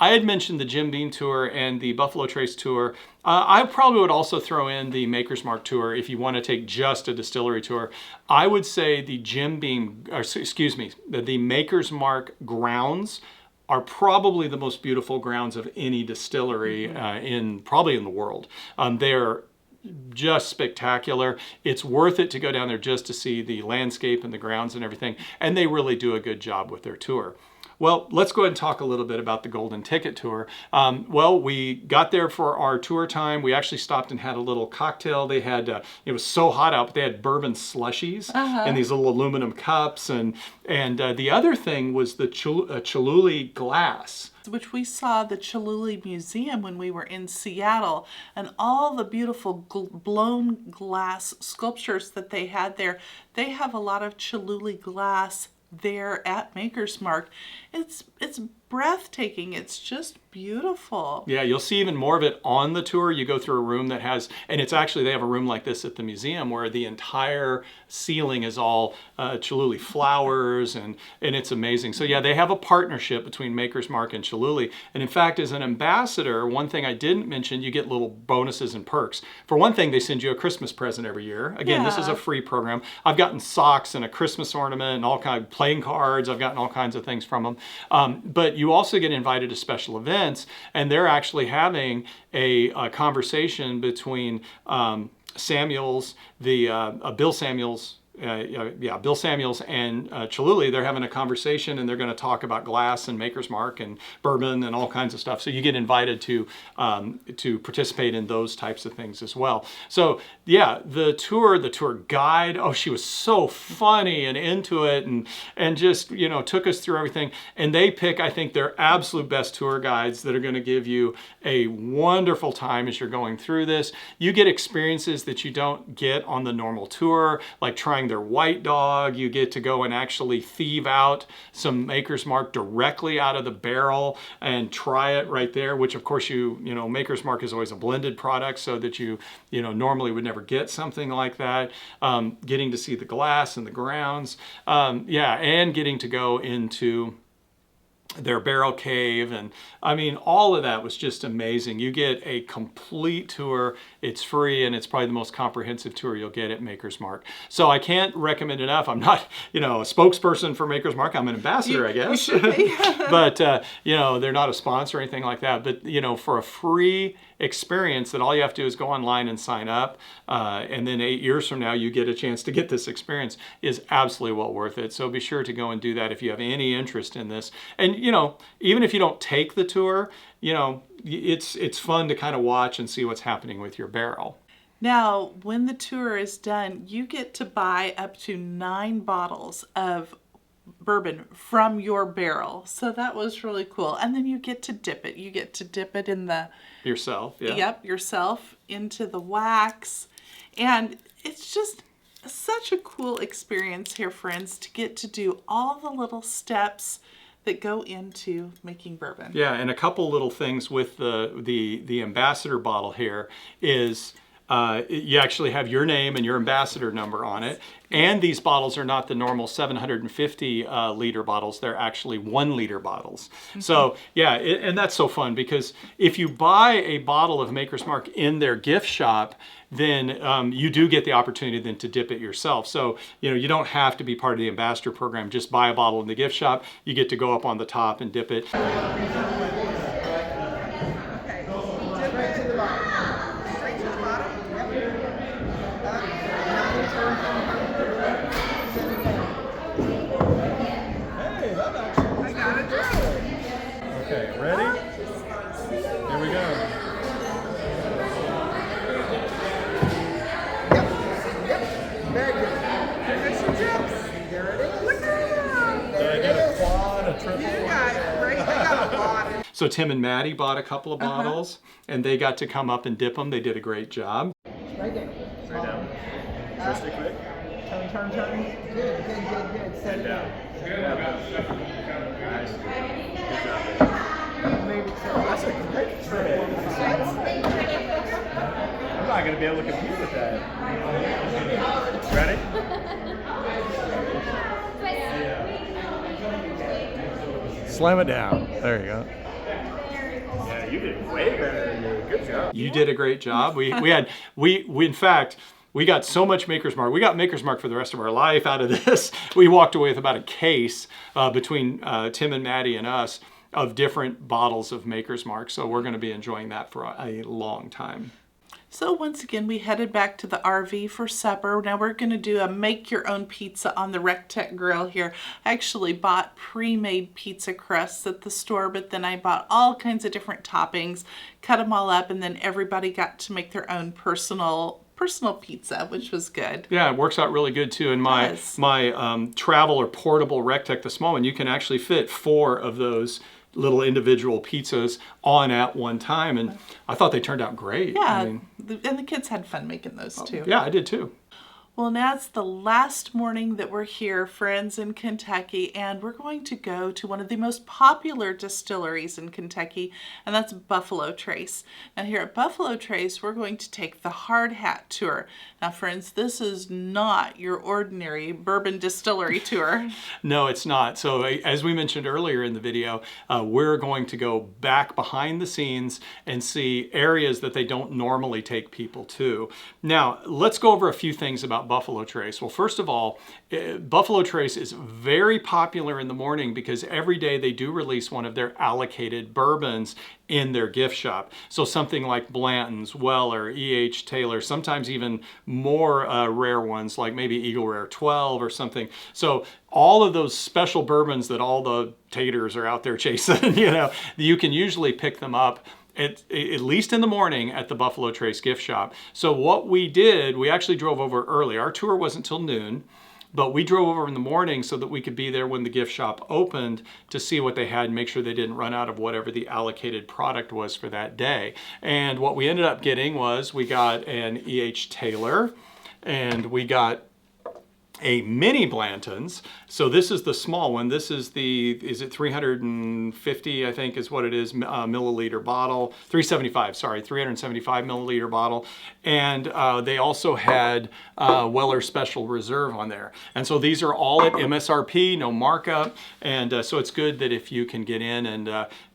I had mentioned the Jim Beam Tour and the Buffalo Trace Tour. I probably would also throw in the Maker's Mark Tour if you want to take just a distillery tour. I would say the the Maker's Mark grounds are probably the most beautiful grounds of any distillery probably in the world. They're just spectacular. It's worth it to go down there just to see the landscape and the grounds and everything. And they really do a good job with their tour. Well, let's go ahead and talk a little bit about the Golden Ticket Tour. Well, we got there for our tour time. We actually stopped and had a little cocktail. They had, it was so hot out, but they had bourbon slushies in these little aluminum cups. And the other thing was the Cholula glass, which we saw the Cholula Museum when we were in Seattle, and all the beautiful blown glass sculptures that they had there. They have a lot of Cholula glass there at Maker's Mark. It's breathtaking. It's just beautiful. Yeah, you'll see even more of it on the tour. You go through a room that has, and it's actually, they have a room like this at the museum where the entire ceiling is all Cholula flowers, and it's amazing. So yeah, they have a partnership between Maker's Mark and Cholula. And in fact, as an ambassador, one thing I didn't mention, you get little bonuses and perks. For one thing, they send you a Christmas present every year. Again, this is a free program. I've gotten socks and a Christmas ornament and all kinds of playing cards. I've gotten all kinds of things from them. But you also get invited to special events, and they're actually having a conversation between Samuels, Bill Samuels, Bill Samuels and Cholula. They're having a conversation, and they're going to talk about glass and Maker's Mark and bourbon and all kinds of stuff. So you get invited to participate in those types of things as well. So yeah, the tour guide, oh, she was so funny and into it, and just, you know, took us through everything. And they pick, I think, their absolute best tour guides that are going to give you a wonderful time as you're going through this. You get experiences that you don't get on the normal tour, like trying their white dog. You get to go and actually thieve out some Maker's Mark directly out of the barrel and try it right there, which of course you know, Maker's Mark is always a blended product, so that you know, normally would never get something like that. Getting to see the glass and the grounds. Yeah, and getting to go into their barrel cave, and I mean, all of that was just amazing. You get a complete tour. It's free, and it's probably the most comprehensive tour you'll get at Maker's Mark. So I can't recommend enough. I'm not, you know, a spokesperson for Maker's Mark. I'm an ambassador, I guess. But you know, they're not a sponsor or anything like that. But you know, for a free experience that all you have to do is go online and sign up, and then 8 years from now you get a chance to get this experience, is absolutely well worth it. So be sure to go and do that if you have any interest in this. And you know, even if you don't take the tour, you know, it's fun to kind of watch and see what's happening with your barrel. Now, when the tour is done, you get to buy up to 9 bottles of bourbon from your barrel. So that was really cool. And then you get to dip it. You get to dip it in the... Yourself, yeah. Yep, yourself into the wax. And it's just such a cool experience here, friends, to get to do all the little steps that go into making bourbon. Yeah, and a couple little things with the ambassador bottle here is you actually have your name and your ambassador number on it. And these bottles are not the normal 750 liter bottles. They're actually 1 liter bottles. Mm-hmm. So yeah, and that's so fun, because if you buy a bottle of Maker's Mark in their gift shop, then you do get the opportunity then to dip it yourself. So, you know, you don't have to be part of the ambassador program. Just buy a bottle in the gift shop. You get to go up on the top and dip it. Okay, ready? Here we go. Very good. There's some juleps. You ready? Look at Did I get a quad, a triple? You got great. I got a lot. So Tim and Maddie bought a couple of bottles, and they got to come up and dip them. They did a great job. Right there. Straight down. Twist it quick. Turn. Good. Set it down. Nice. Good job. That's a great trick. I'm not going to be able to compete with that. Ready? Slam it down. There you go. Yeah, you did way better than me. Good job. You did a great job. We in fact, we got so much Maker's Mark. We got Maker's Mark for the rest of our life out of this. We walked away with about a case between Tim and Maddie and us of different bottles of Maker's Mark. So we're going to be enjoying that for a long time. So once again, we headed back to the RV for supper. Now we're going to do a make your own pizza on the Rectech grill here. I actually bought pre-made pizza crusts at the store, but then I bought all kinds of different toppings, cut them all up, and then everybody got to make their own personal pizza, which was good. Yeah, it works out really good too. And my travel or portable Rectech, the small one, you can actually fit 4 of those little individual pizzas on at one time, and I thought they turned out great. Yeah, I mean, and the kids had fun making those too. Yeah, I did too. Well, now it's the last morning that we're here, friends, in Kentucky, and we're going to go to one of the most popular distilleries in Kentucky, and that's Buffalo Trace. Now, here at Buffalo Trace, we're going to take the hard hat tour. Now, friends, this is not your ordinary bourbon distillery tour. No, it's not. So as we mentioned earlier in the video, we're going to go back behind the scenes and see areas that they don't normally take people to. Now, let's go over a few things about Buffalo Trace. Well, first of all, Buffalo Trace is very popular in the morning because every day they do release one of their allocated bourbons in their gift shop. So something like Blanton's, Weller, E.H. Taylor, sometimes even more rare ones like maybe Eagle Rare 12 or something. So all of those special bourbons that all the taters are out there chasing, you can usually pick them up at least in the morning at the Buffalo Trace gift shop. So what we did, we actually drove over early. Our tour wasn't till noon, but we drove over in the morning so that we could be there when the gift shop opened to see what they had and make sure they didn't run out of whatever the allocated product was for that day. And what we ended up getting was we got an E.H. Taylor and we got a mini Blanton's. So this is the small one. This is is it 350, I think is what it is, milliliter bottle. 375 milliliter bottle. And they also had Weller Special Reserve on there. And so these are all at MSRP, no markup. And so it's good that if you can get in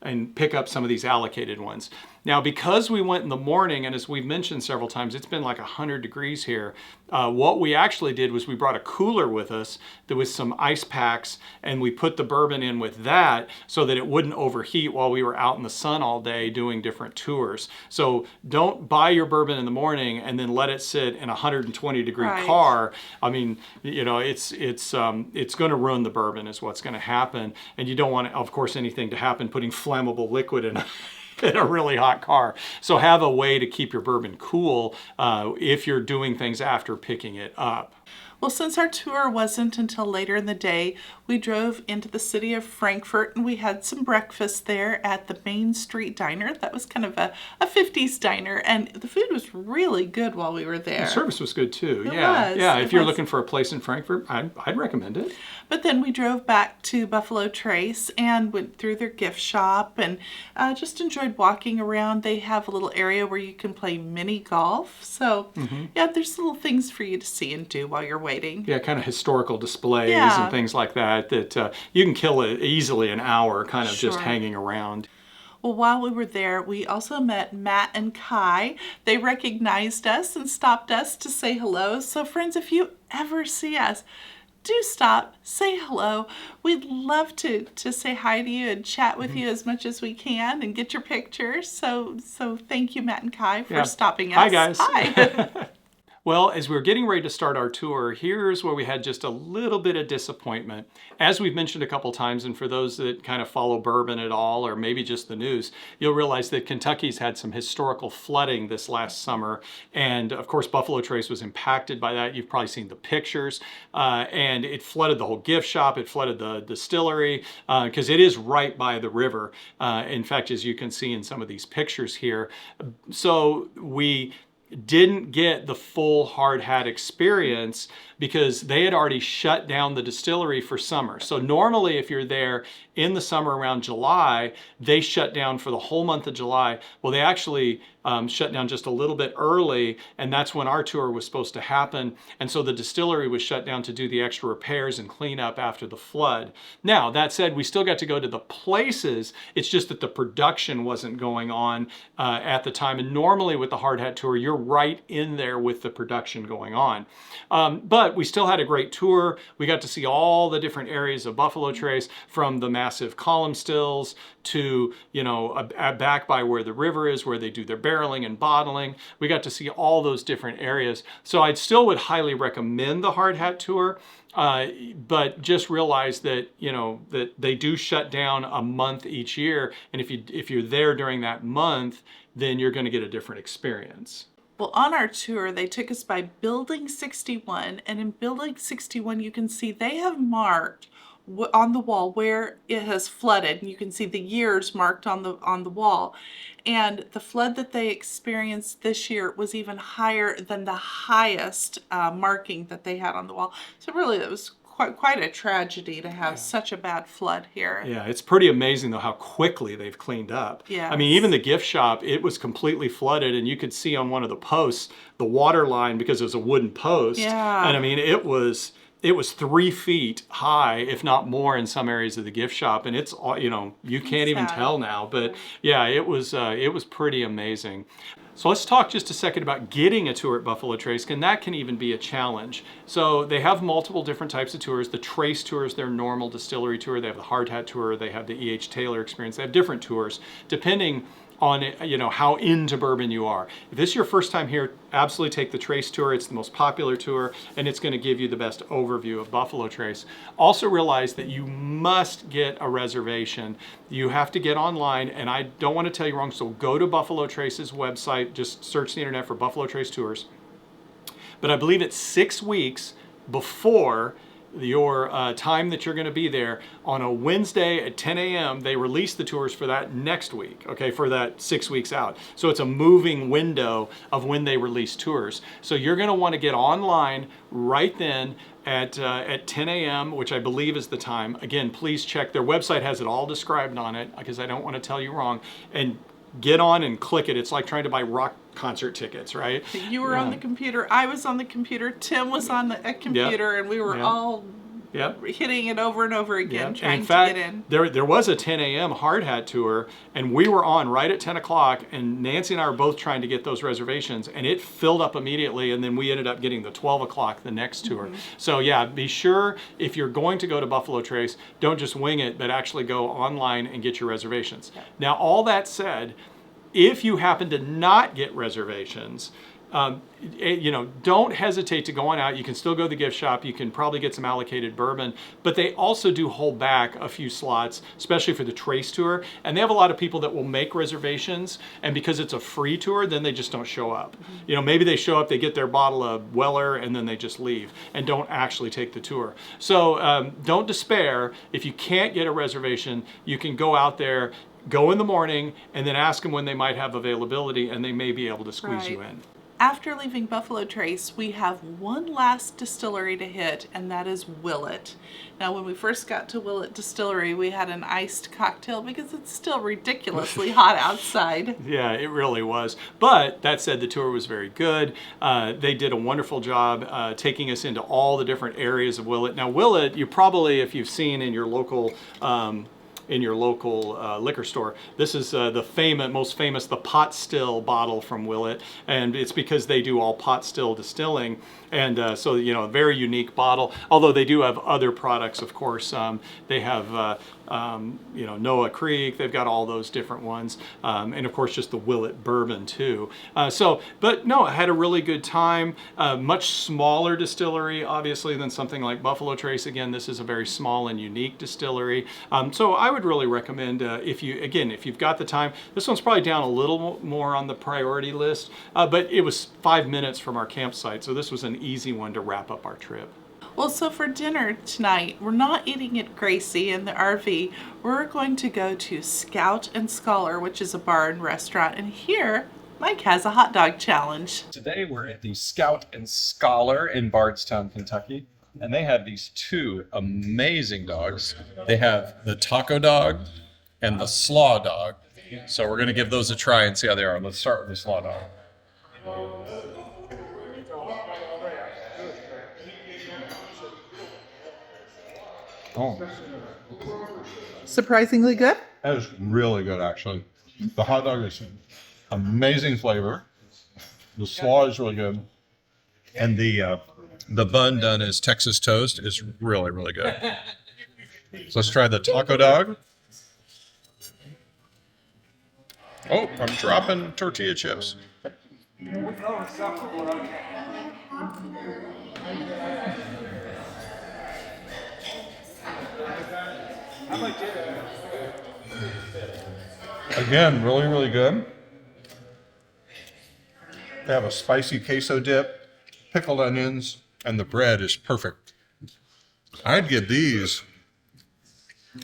and pick up some of these allocated ones. Now, because we went in the morning, and as we've mentioned several times, it's been like 100 degrees here. What we actually did was we brought a cooler with us. There was some ice packs, and we put the bourbon in with that so that it wouldn't overheat while we were out in the sun all day doing different tours. So don't buy your bourbon in the morning and then let it sit in a 120-degree car. I mean, it's going to ruin the bourbon is what's going to happen. And you don't want, of course, anything to happen putting flammable liquid in a really hot car. So have a way to keep your bourbon cool if you're doing things after picking it up. Well, since our tour wasn't until later in the day, we drove into the city of Frankfort and we had some breakfast there at the Main Street Diner. That was kind of a 50s diner, and the food was really good while we were there. The service was good too. Yeah, if you're looking for a place in Frankfort, I'd recommend it. But then we drove back to Buffalo Trace and went through their gift shop and just enjoyed walking around. They have a little area where you can play mini golf. So yeah, there's little things for you to see and do while you're waiting. Yeah, kind of historical displays and things like that you can kill easily an hour kind of just hanging around. Well, while we were there, we also met Matt and Kai. They recognized us and stopped us to say hello. So friends, if you ever see us, do stop, say hello. We'd love to say hi to you and chat with you as much as we can and get your pictures. So thank you, Matt and Kai, for stopping us. Hi, guys. Hi. Well, as we were getting ready to start our tour, here's where we had just a little bit of disappointment. As we've mentioned a couple times, and for those that kind of follow bourbon at all, or maybe just the news, you'll realize that Kentucky's had some historical flooding this last summer. And of course, Buffalo Trace was impacted by that. You've probably seen the pictures. And it flooded the whole gift shop. It flooded the distillery because it is right by the river. In fact, as you can see in some of these pictures here. So we didn't get the full hard hat experience because they had already shut down the distillery for summer. So normally if you're there in the summer around July, they shut down for the whole month of July. Well, they actually shut down just a little bit early, and that's when our tour was supposed to happen. And so the distillery was shut down to do the extra repairs and cleanup after the flood. Now, that said, we still got to go to the places. It's just that the production wasn't going on at the time. And normally with the hard hat tour, you're right in there with the production going on. But we still had a great tour. We got to see all the different areas of Buffalo Trace, from the massive column stills to, back by where the river is, where they do their barreling and bottling. We got to see all those different areas. So I still would highly recommend the hard hat tour, but just realize that, that they do shut down a month each year. And if you're there during that month, then you're going to get a different experience. Well, on our tour, they took us by Building 61, and in Building 61, you can see they have marked on the wall where it has flooded. You can see the years marked on the wall. And the flood that they experienced this year was even higher than the highest marking that they had on the wall. So really, it was quite a tragedy to have such a bad flood here. Yeah, it's pretty amazing though how quickly they've cleaned up. Yeah. I mean, even the gift shop, it was completely flooded, and you could see on one of the posts the water line because it was a wooden post. Yeah. And I mean, it was 3 feet high, if not more, in some areas of the gift shop, and it's, you know, you can't even tell now. But yeah, it was pretty amazing. So let's talk just a second about getting a tour at Buffalo Trace, and that can even be a challenge. So they have multiple different types of tours. The Trace tour is their normal distillery tour. They have the Hard Hat tour. They have the E.H. Taylor experience. They have different tours depending on, you know, how into bourbon you are. If this is your first time here, absolutely take the Trace tour. It's the most popular tour, and it's going to give you the best overview of Buffalo Trace. Also realize that you must get a reservation. You have to get online, and I don't want to tell you wrong, so go to Buffalo Trace's website, just search the internet for Buffalo Trace Tours. But I believe it's 6 weeks before your time that you're going to be there. On a Wednesday at 10 a.m. they release the tours for that next week, okay, for that 6 weeks out. So it's a moving window of when they release tours. So you're going to want to get online right then at 10 a.m., which I believe is the time. Again, please check. Their website has it all described on it because I don't want to tell you wrong. And get on and click it. It's like trying to buy rock concert tickets, right? You were on the computer. I was on the computer. Tim was on a computer, and we were all hitting it over and over again, trying to get in. There was a 10 a.m. Hard Hat tour, and we were on right at 10 o'clock, and Nancy and I were both trying to get those reservations, and it filled up immediately, and then we ended up getting the 12 o'clock, the next tour. So yeah, be sure if you're going to go to Buffalo Trace, don't just wing it, but actually go online and get your reservations. Now, all that said, if you happen to not get reservations, you know, don't hesitate to go on out. You can still go to the gift shop. You can probably get some allocated bourbon, but they also do hold back a few slots, especially for the Trace tour. And they have a lot of people that will make reservations, and because it's a free tour, then they just don't show up. You know, maybe they show up, they get their bottle of Weller, and then they just leave and don't actually take the tour. So don't despair. If you can't get a reservation, you can go out there, go in the morning, and then ask them when they might have availability, and they may be able to squeeze you in. After leaving Buffalo Trace, we have one last distillery to hit, and that is Willett. Now, when we first got to Willett Distillery, we had an iced cocktail because it's still ridiculously hot outside. Yeah, it really was. But that said, the tour was very good. They did a wonderful job taking us into all the different areas of Willett. Now, Willett, you probably, if you've seen in your local liquor store. This is the most famous, the pot still bottle from Willett, and it's because they do all pot still distilling, and so, you know, a very unique bottle, although they do have other products, of course. They have you know, Noah Creek, they've got all those different ones, and of course just the Willett bourbon too. But no, I had a really good time. Much smaller distillery, obviously, than something like Buffalo Trace. Again, this is a very small and unique distillery. So I would really recommend, if you've got the time. This one's probably down a little more on the priority list, but it was 5 minutes from our campsite, so this was an easy one to wrap up our trip. Well, so for dinner tonight, we're not eating at Gracie in the RV. We're going to go to Scout and Scholar, which is a bar and restaurant, and here Mike has a hot dog challenge. Today we're at the Scout and Scholar in Bardstown, Kentucky, and they have these two amazing dogs. They have the taco dog and the slaw dog. So we're going to give those a try and see how they are. Let's start with the slaw dog. Oh, Surprisingly good? that is really good, actually. The hot dog is amazing flavor. The slaw is really good. And the bun done as Texas toast is really, really good. So let's try the taco dog. Oh, I'm dropping tortilla chips. Again, really, really good. They have a spicy queso dip, pickled onions, and the bread is perfect. I'd give these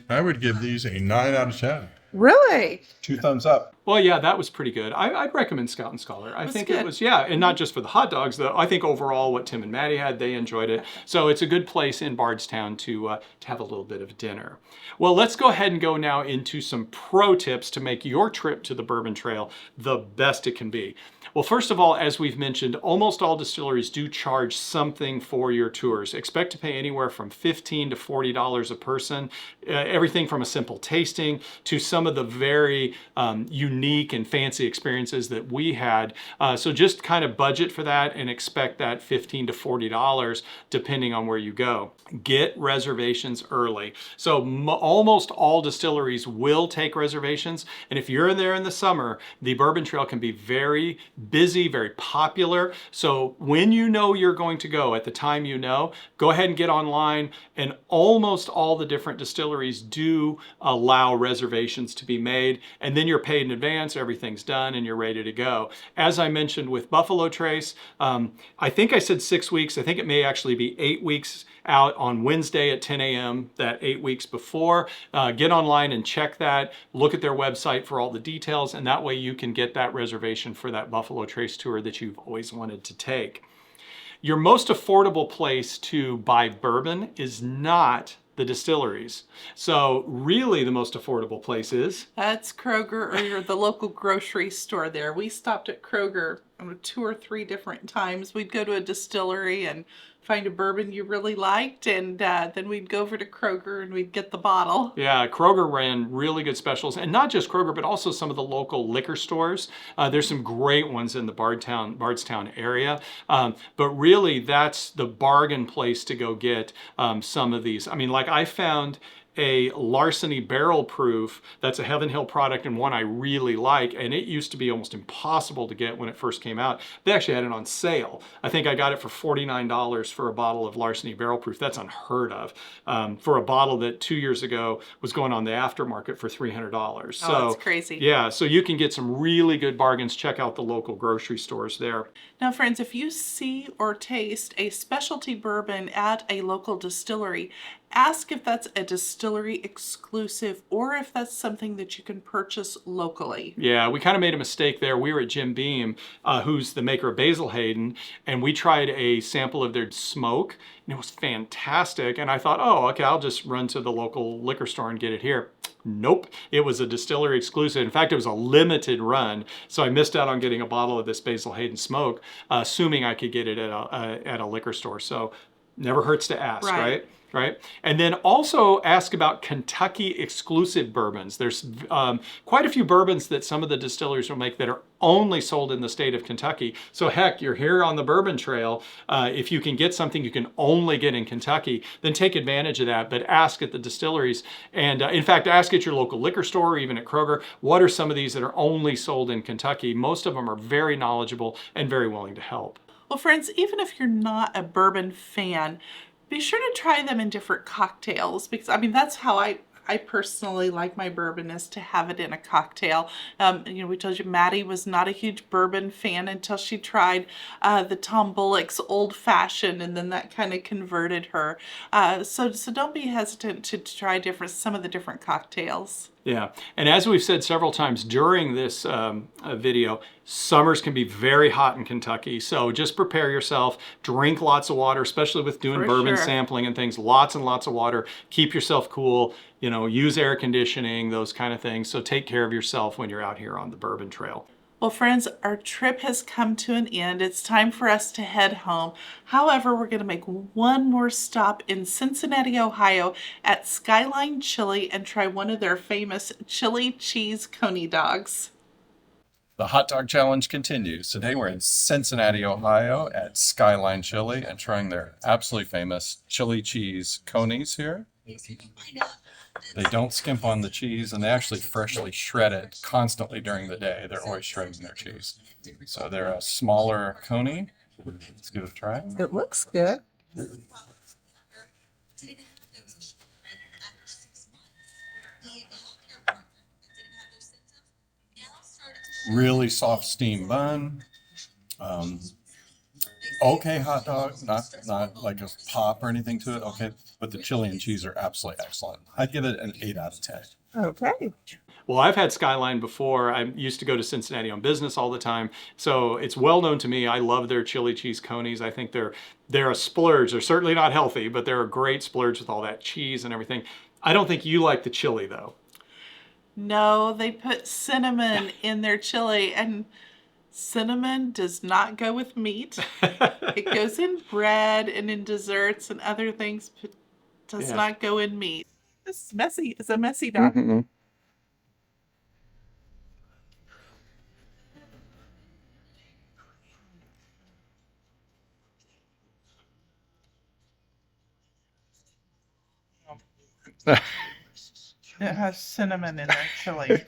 I would give these a 9 out of 10. Really? 2 thumbs up. Well, yeah, that was pretty good. I'd recommend Scout and Scholar. I think good. it was, yeah, and not just for the hot dogs, though. I think overall what Tim and Maddie had, they enjoyed it. So it's a good place in Bardstown to have a little bit of dinner. Well, let's go ahead and go now into some pro tips to make your trip to the Bourbon Trail the best it can be. Well, first of all, as we've mentioned, almost all distilleries do charge something for your tours. Expect to pay anywhere from $15 to $40 a person. Everything from a simple tasting to some of the very unique and fancy experiences that we had. So just kind of budget for that and expect that $15 to $40 depending on where you go. Get reservations early. So almost all distilleries will take reservations. And if you're in there in the summer, the Bourbon Trail can be very busy, very popular. So when you know you're going to go, at the time you know, go ahead and get online. And almost all the different distilleries do allow reservations to be made. And then you're paid in advance, everything's done, and you're ready to go. As I mentioned with Buffalo Trace, I think I said 6 weeks. I think it may actually be 8 weeks out on Wednesday at 10 a.m. that 8 weeks before. Get online and check that. Look at their website for all the details, and that way you can get that reservation for that Buffalo Trace tour that you've always wanted to take. Your most affordable place to buy bourbon is not the distilleries. So really the most affordable place is? That's Kroger or the local grocery store there. We stopped at Kroger 2 or 3 different times. We'd go to a distillery and find a bourbon you really liked, and then we'd go over to Kroger and we'd get the bottle. Yeah, Kroger ran really good specials, and not just Kroger, but also some of the local liquor stores. There's some great ones in the Bardstown area, but really that's the bargain place to go get some of these. I mean, like I found a Larceny barrel proof that's a Heaven Hill product and one I really like, and it used to be almost impossible to get when it first came out. They actually had it on sale. I think I got it for $49 for a bottle of Larceny barrel proof. That's unheard of for a bottle that 2 years ago was going on the aftermarket for $300. So that's crazy. Yeah, so you can get some really good bargains. Check out the local grocery stores there. Now, friends, if you see or taste a specialty bourbon at a local distillery, ask if that's a distillery exclusive or if that's something that you can purchase locally. Yeah, we kind of made a mistake there. We were at Jim Beam, who's the maker of Basil Hayden, and we tried a sample of their smoke, and it was fantastic. And I thought, oh, okay, I'll just run to the local liquor store and get it here. Nope, it was a distillery exclusive. In fact, it was a limited run, so I missed out on getting a bottle of this Basil Hayden smoke, assuming I could get it at a liquor store. So never hurts to ask, right? Right? And then also ask about Kentucky exclusive bourbons. There's quite a few bourbons that some of the distilleries will make that are only sold in the state of Kentucky. So heck, you're here on the Bourbon Trail. If you can get something you can only get in Kentucky, then take advantage of that. But ask at the distilleries, and in fact, ask at your local liquor store or even at Kroger, what are some of these that are only sold in Kentucky? Most of them are very knowledgeable and very willing to help. Well, friends, even if you're not a bourbon fan, be sure to try them in different cocktails, because I mean that's how I personally like my bourbon, is to have it in a cocktail. We told you Maddie was not a huge bourbon fan until she tried the Tom Bullock's Old Fashioned, and then that kind of converted her. So don't be hesitant to try some of the different cocktails. Yeah, and as we've said several times during this video, summers can be very hot in Kentucky, so just prepare yourself. Drink lots of water, especially with doing bourbon sampling and things. Lots and lots of water. Keep yourself cool. Use air conditioning, those kind of things. So take care of yourself when you're out here on the Bourbon Trail. Well, friends, our trip has come to an end. It's time for us to head home. However, we're going to make one more stop in Cincinnati, Ohio at Skyline Chili and try one of their famous chili cheese coney dogs. The hot dog challenge continues. Today we're in Cincinnati, Ohio at Skyline Chili and trying their absolutely famous chili cheese conies here. They don't skimp on the cheese, and they actually freshly shred it constantly during the day. They're always shredding their cheese. So they're a smaller coney. Let's give it a try. It looks good. Really soft steam bun. okay hot dog, not like a pop or anything to it. Okay, but the chili and cheese are absolutely excellent. I'd give it an 8 out of 10. Okay. Well, I've had Skyline before. I used to go to Cincinnati on business all the time, so it's well known to me. I love their chili cheese conies. I think they're a splurge. They're certainly not healthy, but they're a great splurge with all that cheese and everything. I don't think you like the chili though. No, they put cinnamon in their chili, and cinnamon does not go with meat. It goes in bread and in desserts and other things, but does not go in meat. It's messy. It's a messy dog. Mm-hmm. It has cinnamon in their chili.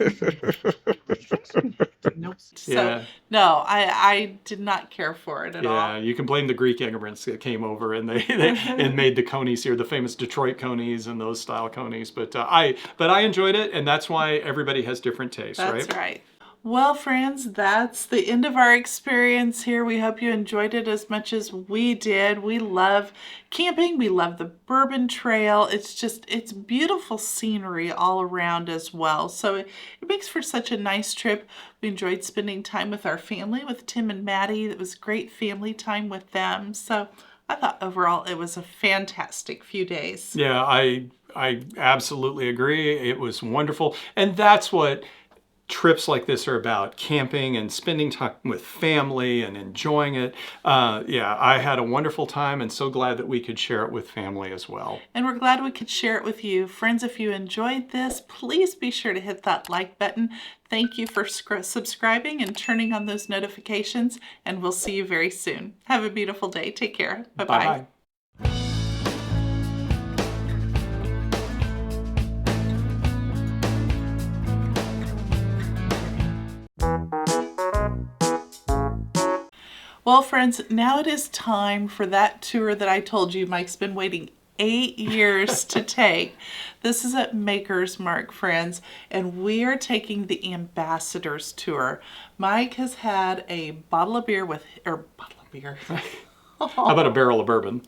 Nope. Yeah. So, no, I did not care for it at all. Yeah, you can blame the Greek immigrants that came over and they and made the conies here, the famous Detroit conies and those style conies. But I enjoyed it, and that's why everybody has different tastes, right? That's right. Well, friends, that's the end of our experience here. We hope you enjoyed it as much as we did. We love camping. We love the Bourbon Trail. It's beautiful scenery all around as well. So it makes for such a nice trip. We enjoyed spending time with our family, with Tim and Maddie. It was great family time with them. So I thought overall it was a fantastic few days. Yeah, I absolutely agree. It was wonderful. And that's what trips like this are about, camping and spending time with family and enjoying it. Yeah, I had a wonderful time and so glad that we could share it with family as well. And we're glad we could share it with you. Friends, if you enjoyed this, please be sure to hit that like button. Thank you for subscribing and turning on those notifications, and we'll see you very soon. Have a beautiful day. Take care. Bye-bye. Bye-bye. Well, friends, now it is time for that tour that I told you Mike's been waiting 8 years to take. This is at Maker's Mark, friends, and we are taking the Ambassadors Tour. Mike has had a bottle of beer How about a barrel of bourbon?